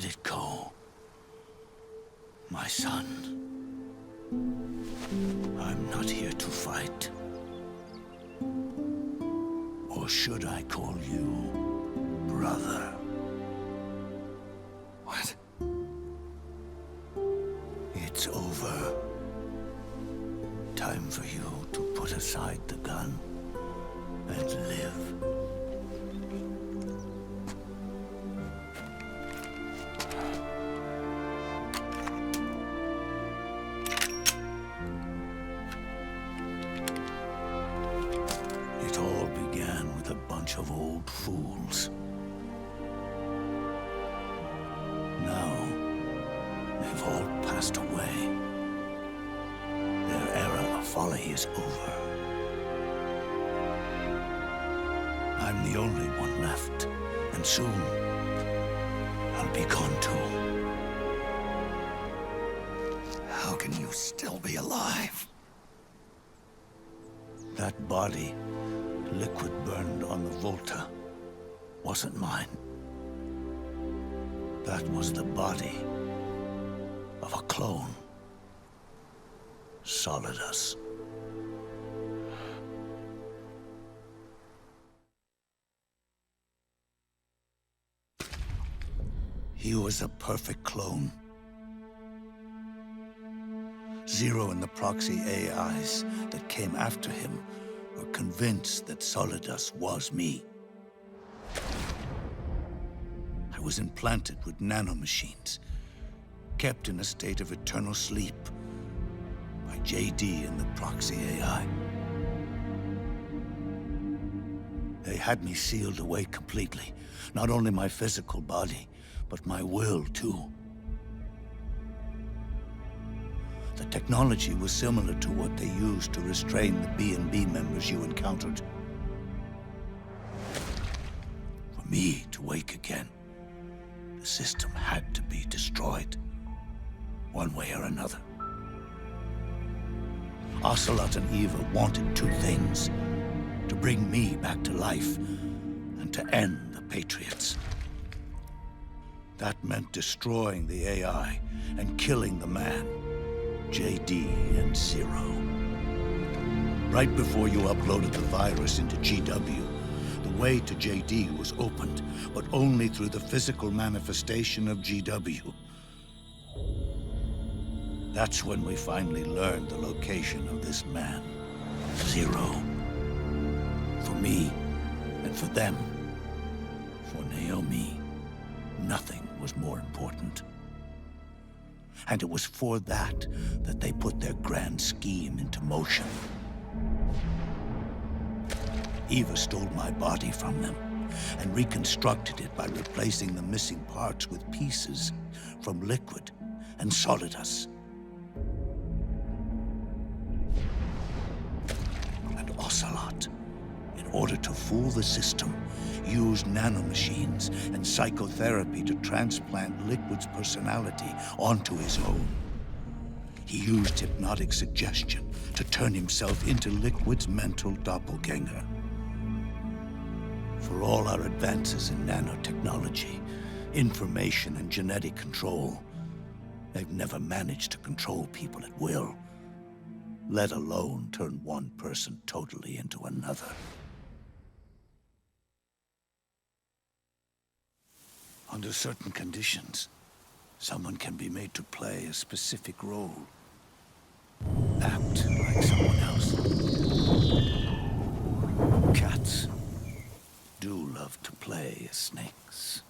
Let it go, my son. I'm not here to fight. Or should I call you brother? What? It's over. Time for you to put aside the gun and live. It all began with a bunch of old fools. Now, they've all passed away. Their era of folly is over. I'm the only one left, and soon I'll be gone too. How can you still be alive? That body, liquid burned on the Volta, wasn't mine. That was the body of a clone. Solidus. He was a perfect clone. Zero and the proxy AIs that came after him were convinced that Solidus was me. I was implanted with nanomachines, kept in a state of eternal sleep by JD and the proxy AI. They had me sealed away completely, not only my physical body, but my will too. The technology was similar to what they used to restrain the B&B members you encountered. For me to wake again, the system had to be destroyed, one way or another. Ocelot and Eva wanted two things: to bring me back to life and to end the Patriots. That meant destroying the AI and killing the man, JD and Zero. Right before you uploaded the virus into GW, the way to JD was opened, but only through the physical manifestation of GW. That's when we finally learned the location of this man, Zero. For me, and for them, for Naomi, nothing was more important. And it was for that they put their grand scheme into motion. Eva stole my body from them and reconstructed it by replacing the missing parts with pieces from Liquid and Solidus. And Ocelot, in order to fool the system, used nanomachines and psychotherapy to transplant Liquid's personality onto his own. He used hypnotic suggestion to turn himself into Liquid's mental doppelganger. For all our advances in nanotechnology, information and genetic control, they've never managed to control people at will, let alone turn one person totally into another. Under certain conditions, someone can be made to play a specific role. Act like someone else. Cats do love to play as snakes.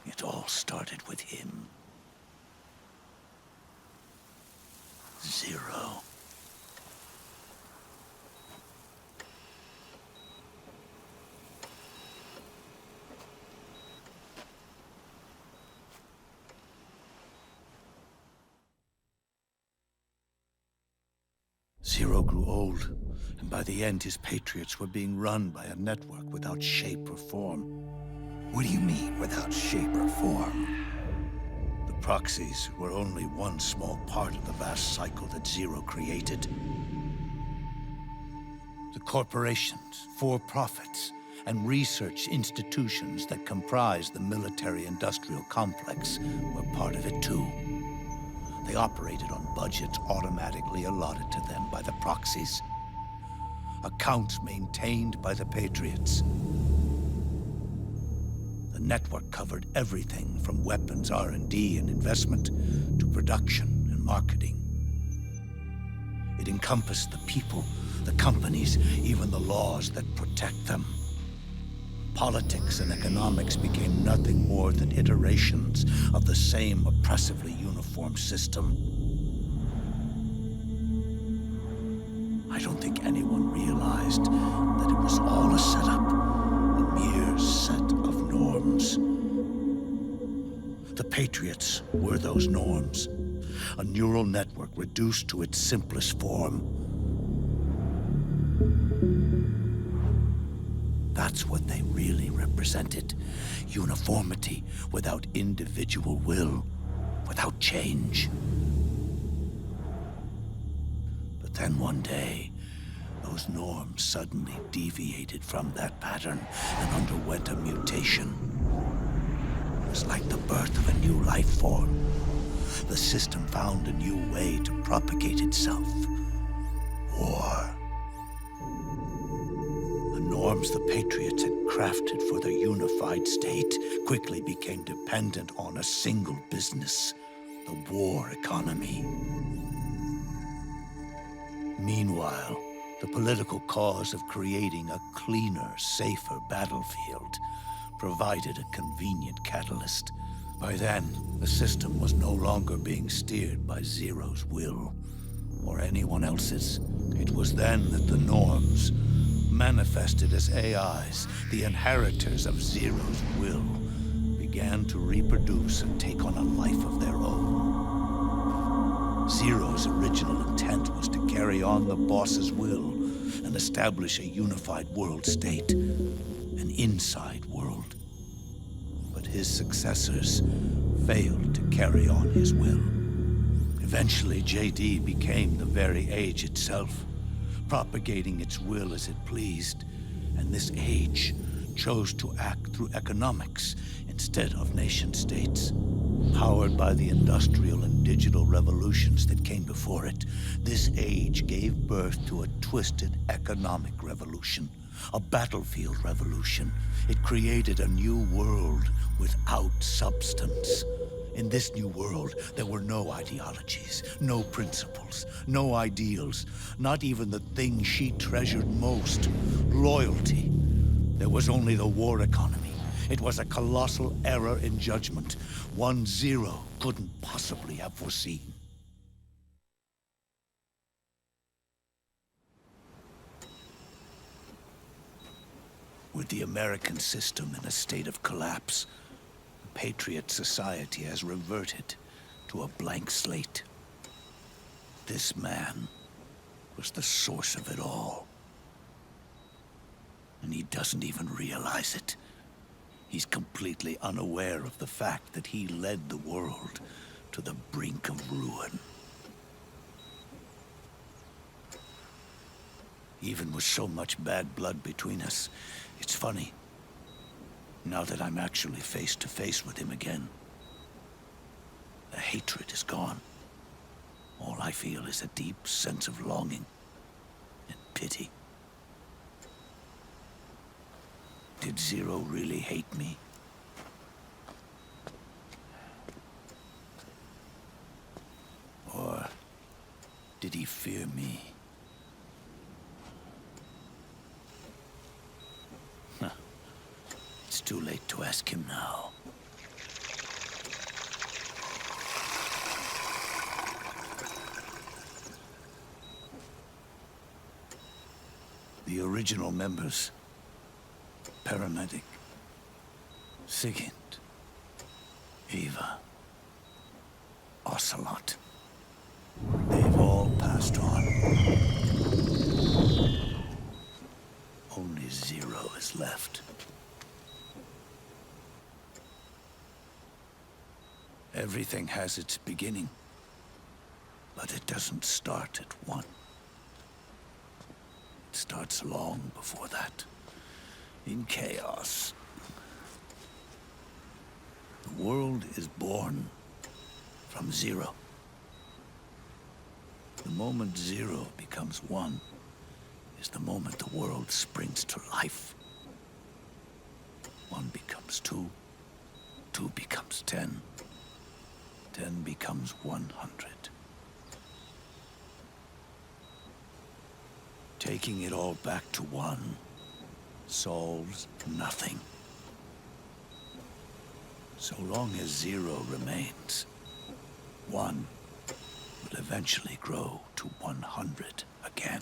It all started with him. Zero. Zero grew old, and by the end his Patriots were being run by a network without shape or form. What do you mean, without shape or form? The proxies were only one small part of the vast cycle that Zero created. The corporations, for-profits, and research institutions that comprise the military-industrial complex were part of it too. They operated on budgets automatically allotted to them by the proxies. Accounts maintained by the Patriots. The network covered everything from weapons R&D and investment to production and marketing. It encompassed the people, the companies, even the laws that protect them. Politics and economics became nothing more than iterations of the same oppressively uniform system. I don't think anyone realized that it was all a setup, a mere set of norms. The Patriots were those norms, a neural network reduced to its simplest form. That's what they really represented. Uniformity without individual will, without change. But then one day, those norms suddenly deviated from that pattern and underwent a mutation. It was like the birth of a new life form. The system found a new way to propagate itself. War. The norms the Patriots had crafted for their unified state quickly became dependent on a single business, the war economy. Meanwhile, the political cause of creating a cleaner, safer battlefield provided a convenient catalyst. By then, the system was no longer being steered by Zero's will, or anyone else's. It was then that the norms, manifested as AIs, the inheritors of Zero's will, began to reproduce and take on a life of their own. Zero's original intent was to carry on the boss's will and establish a unified world state, an inside world. But his successors failed to carry on his will. Eventually, JD became the very age itself, propagating its will as it pleased, and this age chose to act through economics instead of nation-states. Powered by the industrial and digital revolutions that came before it, this age gave birth to a twisted economic revolution, a battlefield revolution. It created a new world without substance. In this new world, there were no ideologies, no principles, no ideals, not even the thing she treasured most, loyalty. There was only the war economy. It was a colossal error in judgment, one Zero couldn't possibly have foreseen. With the American system in a state of collapse, the Patriot society has reverted to a blank slate. This man was the source of it all. And he doesn't even realize it. He's completely unaware of the fact that he led the world to the brink of ruin. Even with so much bad blood between us, it's funny. Now that I'm actually face to face with him again, the hatred is gone. All I feel is a deep sense of longing and pity. Did Zero really hate me? Or did he fear me? It's too late to ask him now. The original members, Paramedic, Sigint, Eva, Ocelot. They've all passed on. Only Zero is left. Everything has its beginning, but it doesn't start at 1. It starts long before that. in chaos. The world is born from zero. The moment zero becomes one is the moment the world springs to life. One becomes two, two becomes 10, 10 becomes 100. Taking it all back to one solves nothing. So long as zero remains, one will eventually grow to 100 again.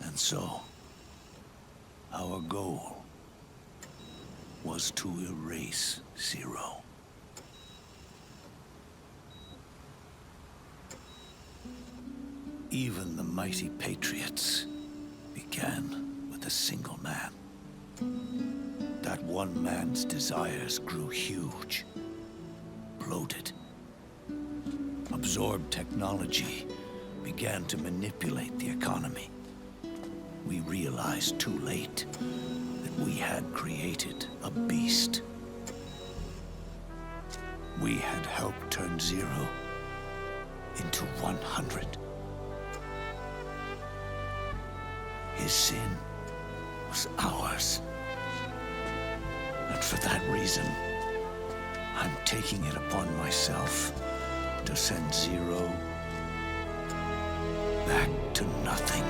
And so, our goal was to erase zero. Even the mighty Patriots began with a single man. That one man's desires grew huge, bloated, absorbed technology, began to manipulate the economy. We realized too late that we had created a beast. We had helped turn zero into 100. His sin was ours. And for that reason, I'm taking it upon myself to send zero back to nothing.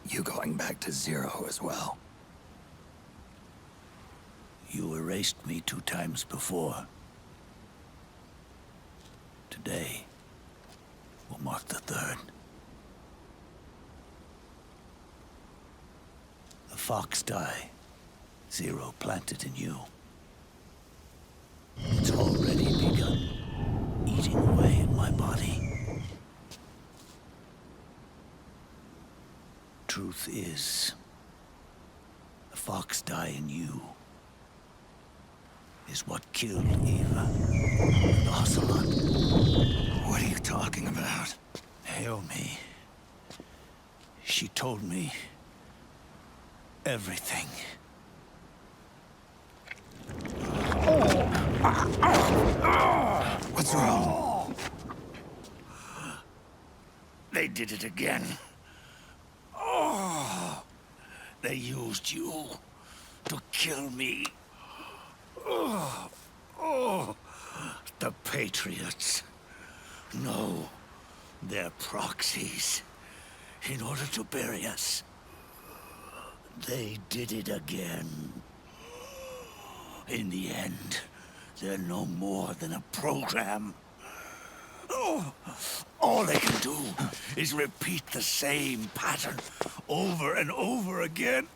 You going back to zero as well? You erased me 2 times before. Today will mark the 3rd. The fox die zero planted in you. It's already begun eating away at my body. Truth is, the fox die in you is what killed Eva and Ocelot. What are you talking about? Naomi. She told me everything. What's wrong? They did it again. They used you to kill me. The Patriots. No, they're proxies. In order to bury us. They did it again. In the end, they're no more than a program. All they can do is repeat the same pattern over and over again.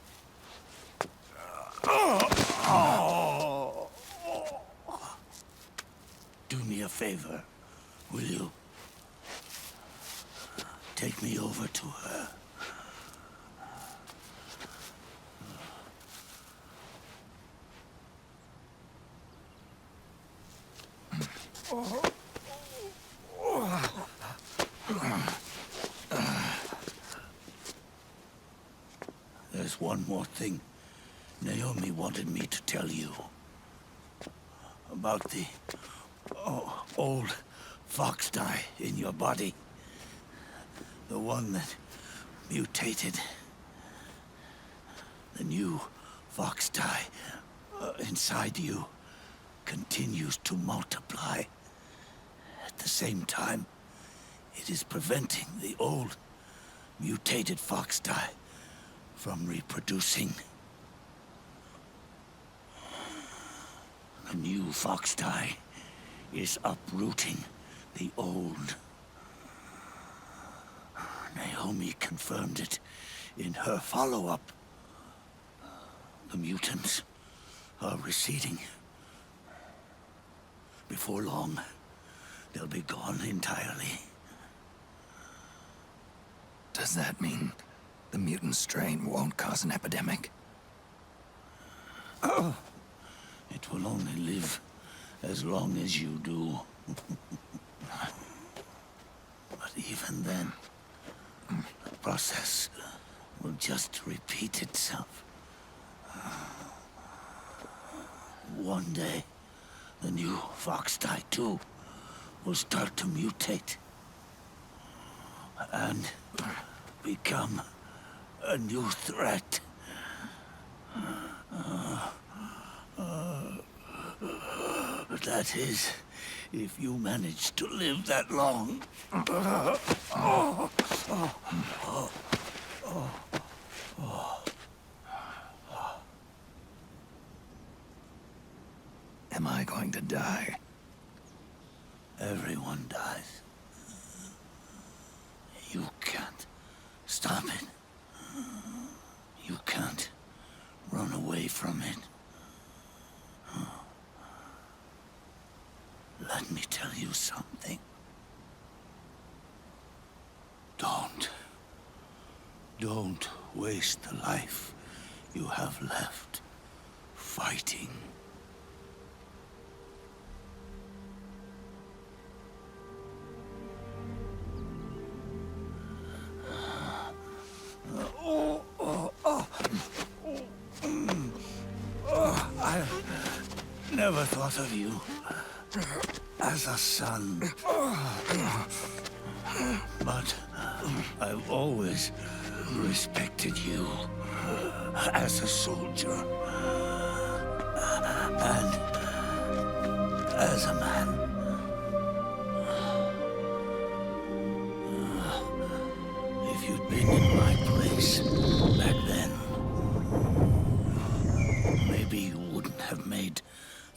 Do me a favor, will you? Take me over to her. There's one more thing Naomi wanted me to tell you. About the old fox die in your body. The one that mutated. The new fox tie inside you continues to multiply. At the same time, it is preventing the old mutated fox tie from reproducing. The new fox tie is uprooting the old. Naomi confirmed it in her follow-up. The mutants are receding. Before long, they'll be gone entirely. Does that mean the mutant strain won't cause an epidemic? It will only live as long as you do. But even then, the process will just repeat itself. One day, the new fox tie too will start to mutate and become a new threat. That is, if you manage to live that long. Am I going to die? Everyone dies. You can't stop it. You can't run away from it. Let me tell you something. Don't waste the life you have left fighting. I never thought of you as a son. But I've always respected you as a soldier and as a man. If you'd been in my place back then, maybe you wouldn't have made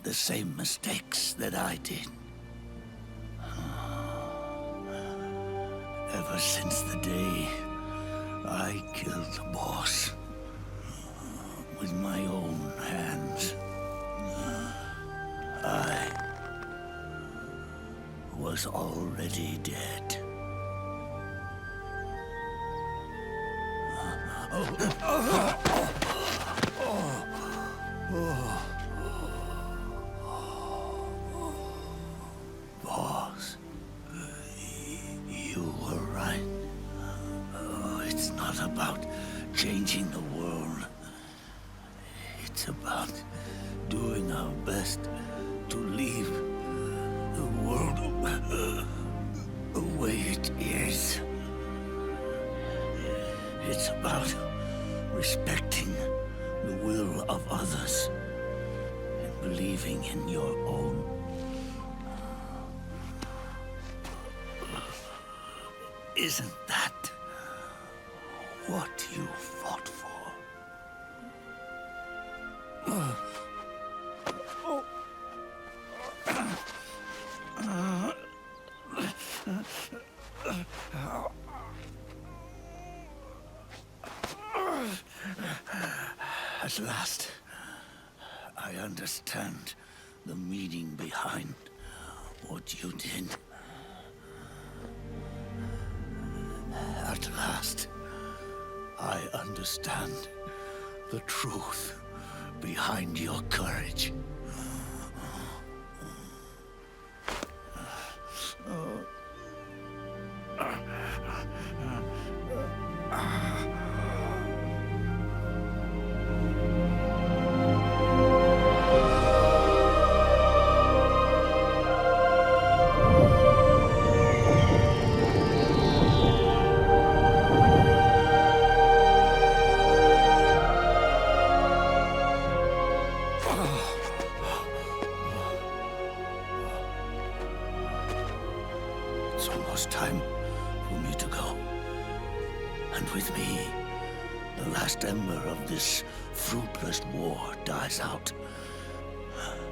the same mistakes that I did. Ever since the day I killed the boss with my own hands, I was already dead. Boss, you were right. It's not about changing the world. It's about doing our best to leave the world the way it is. It's about respecting the will of others and believing in your own. Isn't that what you fought for? At last, I understand the meaning behind what you did. At last, I understand the truth behind your courage. the last ember of this fruitless war dies out,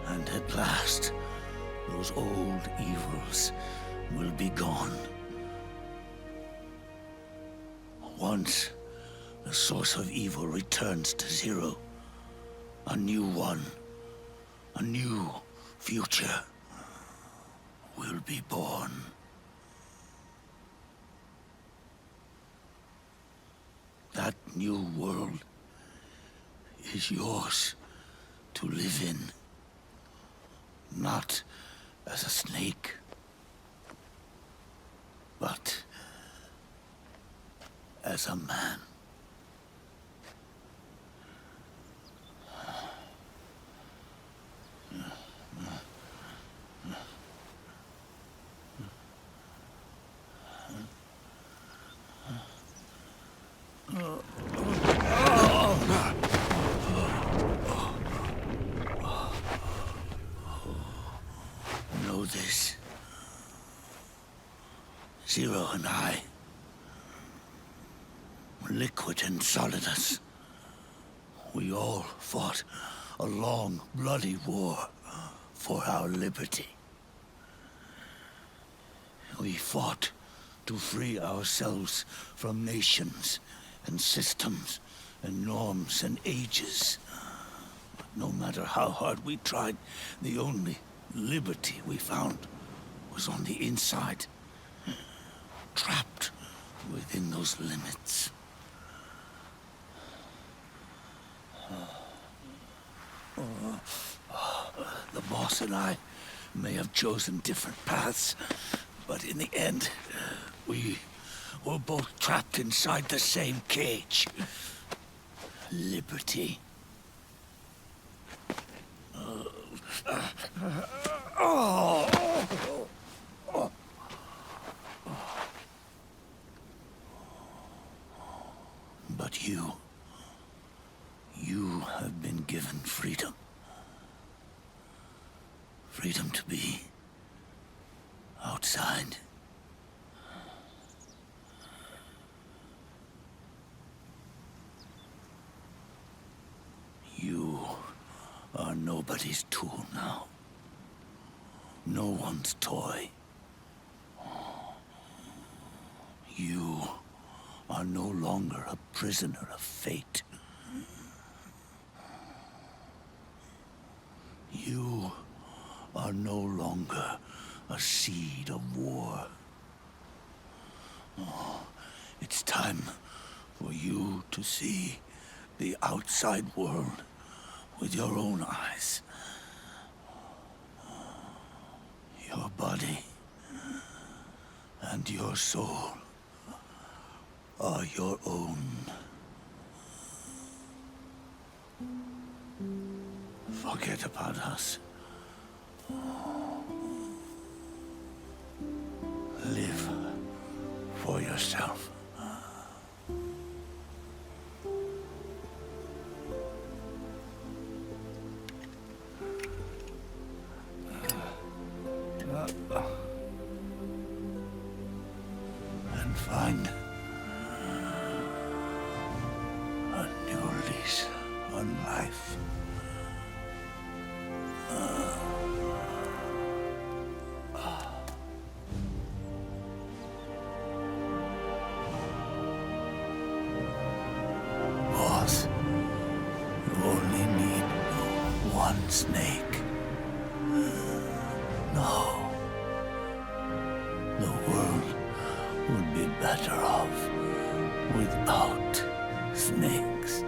and at last, those old evils will be gone. Once the source of evil returns to zero, a new one, a new future will be born. That new world is yours to live in, not as a snake, but as a man. Know this. Zero and I, liquid and solidus, we all fought a long, bloody war for our liberty. We fought to free ourselves from nations and systems and norms and ages. But no matter how hard we tried, the only liberty we found was on the inside, trapped within those limits. The boss and I may have chosen different paths, but in the end, we were both trapped inside the same cage. Liberty. But you have been given freedom. Freedom to be outside. You are nobody's tool now. No one's toy. You are no longer a prisoner of fate. You are no longer a seed of war. It's time for you to see the outside world with your own eyes. Your body and your soul are your own. Forget about us. Live for yourself. And find a new lease on life. Boss, you only need one snake. No. The world would be better off without snakes.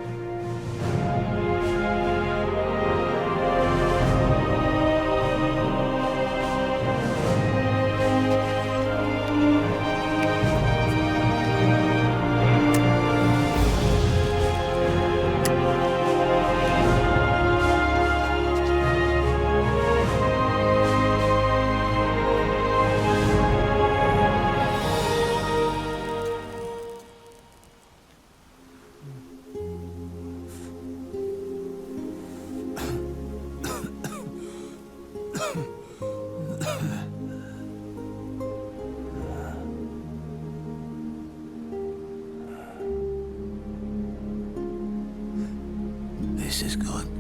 is good.